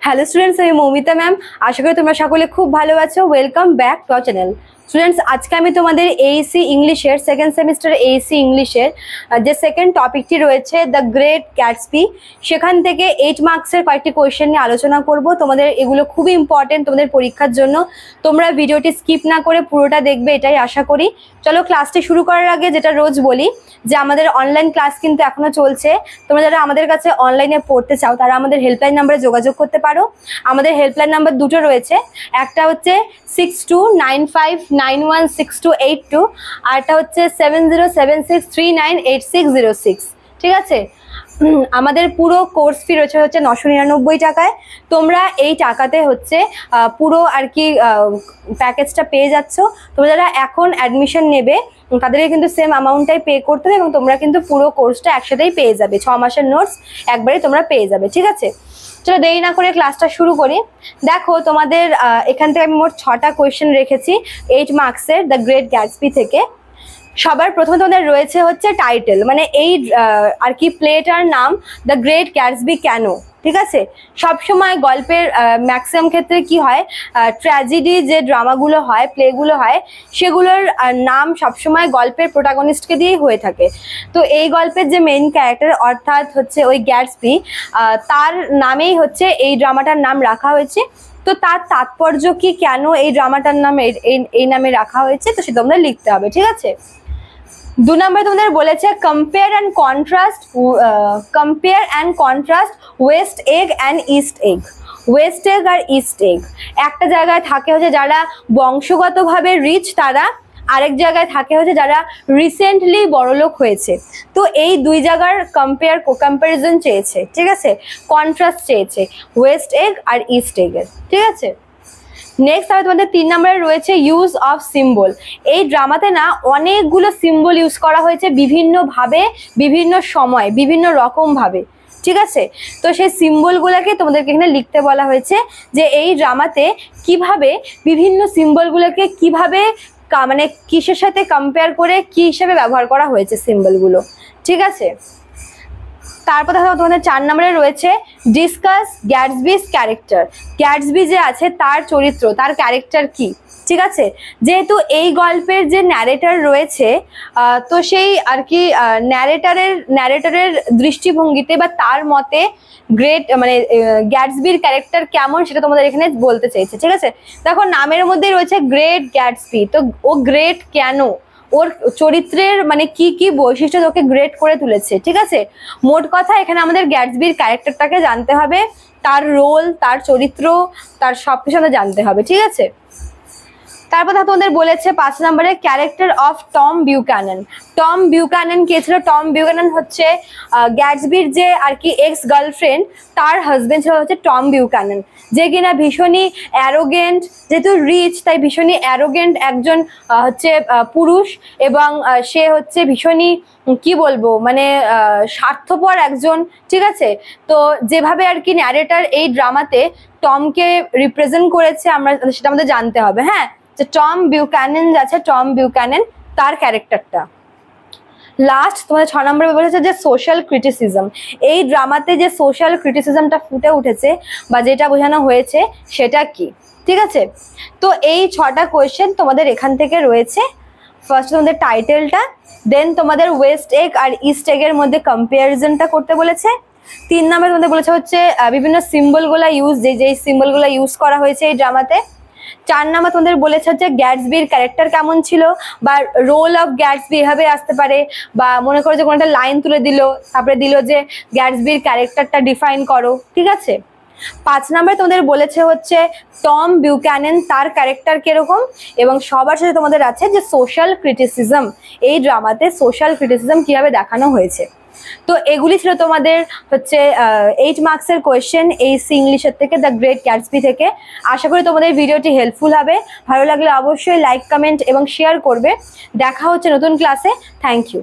Hello students, আমি Moumita ma'am. আশা করি তোমরা সকলে খুব ভালো আছো। Welcome back to our channel. Students, আজকে আমি তোমাদের এইসি ইংলিশের সেকেন্ড সেমিস্টার এইসি ইংলিশের যে সেকেন্ড টপিকটি রয়েছে দ্য গ্রেট গ্যাটসবি, সেখান থেকে 8 মার্কসের কয়েকটি কোয়েশ্চেন নিয়ে আলোচনা করব। তোমাদের এগুলো খুবই ইম্পর্টেন্ট তোমাদের পরীক্ষার জন্য। তোমরা ভিডিওটি স্কিপ না করে পুরোটা দেখবে, এটাই আশা করি। চলো ক্লাসটি শুরু করার আগে যেটা রোজ বলি, যে আমাদের অনলাইন ক্লাস কিন্তু এখনো চলছে। তোমরা যারা আমাদের কাছে অনলাইনে পড়তে চাও তারা আমাদের হেল্পলাইন নাম্বারে যোগাযোগ করতে পারো। আমাদের হেল্পলাইন নাম্বার দুটো রয়েছে, একটা হচ্ছে 6295916282, আর একটা হচ্ছে 7076398606। ঠিক আছে? আমাদের পুরো কোর্স ফি রয়েছে হচ্ছে 999 টাকায়। তোমরা এই টাকাতে হচ্ছে পুরো আর কি প্যাকেজটা পেয়ে যাচ্ছ। তোমরা যারা এখন অ্যাডমিশন নেবে তাদেরকে কিন্তু সেম অ্যামাউন্টটাই পে করতে হবে, এবং তোমরা কিন্তু পুরো কোর্সটা একসাথেই পেয়ে যাবে। 6 মাসের নোটস একবারে তোমরা পেয়ে যাবে। ঠিক আছে, চলো দেরি না করে ক্লাসটা শুরু করি। দেখো, তোমাদের এখান থেকে আমি মোট 6টা কোয়েশ্চেন রেখেছি 8 মার্কসের দ্য গ্রেট গ্যাটসবি থেকে। সবার প্রথমে তোমাদের রয়েছে হচ্ছে টাইটেল, মানে এই আর কি প্লেটার নাম দ্য গ্রেট গ্যাটসবি কেন। ঠিক আছে, সবসময় গল্পের ম্যাক্সিমাম ক্ষেত্রে কি হয়, ট্র্যাজেডি যে ড্রামাগুলো হয়, প্লেগুলো হয়, সেগুলোর নাম সবসময় গল্পের প্রোটাগনিস্টকে দিয়েই হয়ে থাকে। তো এই গল্পের যে মেইন ক্যারেক্টার অর্থাৎ হচ্ছে ওই গ্যাটসবি, তার নামেই হচ্ছে এই ড্রামাটার নাম রাখা হয়েছে। তো তার তাৎপর্য কি, কেন এই ড্রামাটার নাম এই নামে রাখা হয়েছে, তো সেটা তোমাদের লিখতে হবে। ঠিক আছে, 2 নম্বরে তোমাদের বলেছে compare and contrast West Egg and East Egg. West Egg আর ইস্ট এগ একটা জায়গায় থাকে হচ্ছে যারা বংশগতভাবে রিচ, তারা আরেক জায়গায় থাকে হচ্ছে যারা রিসেন্টলি বড়লোক হয়েছে। তো এই দুই জায়গার কম্প্যারিজন চেয়েছে। ঠিক আছে, কন্ট্রাস্ট চেয়েছে ওয়েস্ট এগ আর ইস্ট এগের। ঠিক আছে, নেক্সট তাহলে তোমাদের 3 নম্বরে রয়েছে ইউজ অফ সিম্বল। এই ড্রামাতে না অনেকগুলো সিম্বল ইউজ করা হয়েছে বিভিন্নভাবে, বিভিন্ন সময়, বিভিন্ন রকমভাবে। ঠিক আছে, তো সেই সিম্বলগুলোকে তোমাদেরকে এখানে লিখতে বলা হয়েছে, যে এই ড্রামাতে কিভাবে বিভিন্ন সিম্বলগুলোকে কিভাবে মানে কিসের সাথে কম্পেয়ার করে কি হিসেবে ব্যবহার করা হয়েছে সিম্বলগুলো। ঠিক আছে, তারপর দেখো তোমাদের 4 নম্বরে রয়েছে ডিসকাস গ্যাটসবিস ক্যারেক্টার। গ্যাটসবি যে আছে তার চরিত্র, তার ক্যারেক্টার কি। ঠিক আছে, যেহেতু এই গল্পের যে ন্যারেটর রয়েছে, তো সেই আর কি ন্যারেটরের দৃষ্টিভঙ্গিতে বা তার মতে গ্রেট মানে গ্যাটসবির ক্যারেক্টার কেমন সেটা তোমাদের এখানে বলতে চাইছে। ঠিক আছে, দেখো নামের মধ্যেই রয়েছে গ্রেট গ্যাটসবি। তো ও গ্রেট কেন, ওর চরিত্রের মানে কি কি বৈশিষ্ট্য ওকে গ্রেট করে তুলেছে। ঠিক আছে, মোট কথা এখানে আমাদের গ্যাটসবির ক্যারেক্টারটাকে জানতে হবে, তার রোল, তার চরিত্র, তার সবকিছু আমাদের জানতে হবে। ঠিক আছে, তারপর তোমাদের বলেছে 5 নম্বরে ক্যারেক্টার অফ টম বিউক্যানন। টম বিউক্যানন কে ছিল? টম বিউক্যানন হচ্ছে গ্যাটসবির যে আর কি এক্স গার্লফ্রেন্ড, তার হাজবেন্ড ছিল হচ্ছে টম বিউক্যানন, যে কিনা ভীষণই অ্যারোগেন্ট, যেহেতু রিচ তাই ভীষণই অ্যারোগেন্ট একজন হচ্ছে পুরুষ, এবং সে হচ্ছে ভীষণই কি বলবো মানে স্বার্থপর একজন। ঠিক আছে, তো যেভাবে আর কি ন্যারেটর এই ড্রামাতে টমকে রিপ্রেজেন্ট করেছে আমরা সেটা আমাদের জানতে হবে। হ্যাঁ, যে টম বিউক্যানন আছে, টম বিউক্যানন তার ক্যারেক্টারটা। লাস্ট তোমাদের 6 নম্বরে বলেছে যে সোশ্যাল ক্রিটিসিজম। এই ড্রামাতে যে সোশ্যাল ক্রিটিসিজমটা ফুটে উঠেছে বা যেটা বোঝানো হয়েছে সেটা কি। ঠিক আছে, তো এই 6টা কোয়েশ্চেন তোমাদের এখান থেকে রয়েছে। ফার্স্ট তোমাদের টাইটেলটা, দেন তোমাদের ওয়েস্ট এগ আর ইস্ট এগের মধ্যে কম্পারিজনটা করতে বলেছে। 3 নম্বরে তোমাদের বলেছে হচ্ছে বিভিন্ন সিম্বলগুলা যেই সিম্বলগুলা ইউজ করা হয়েছে এই ড্রামাতে। 4 নম্বর তোমাদের বলেছে হচ্ছে গ্যাটসবির ক্যারেক্টার কেমন ছিল, বা রোল অফ গ্যাটসবি এভাবে আসতে পারে, বা মনে করো যে কোনো একটা লাইন তুলে দিল, তারপরে দিল যে গ্যাটসবির ক্যারেক্টারটা ডিফাইন করো। ঠিক আছে, 5 নম্বরে তোমাদের বলেছে হচ্ছে টম বিউক্যানন তার ক্যারেক্টার কিরকম, এবং সবার সাথে তোমাদের আছে যে সোশ্যাল ক্রিটিসিজম, এই ড্রামাতে সোশ্যাল ক্রিটিসিজম কিভাবে দেখানো হয়েছে। তো এগুলি ছিল তোমাদের হচ্ছে 8 মার্কসের কোয়েশ্চেন এইসি ইংলিশের থেকে দ্য গ্রেট গ্যাটসবি থেকে। আশা করি তোমাদের ভিডিওটি হেল্পফুল হবে। ভালো লাগলে অবশ্যই লাইক, কমেন্ট এবং শেয়ার করবে। দেখা হচ্ছে নতুন ক্লাসে। Thank you.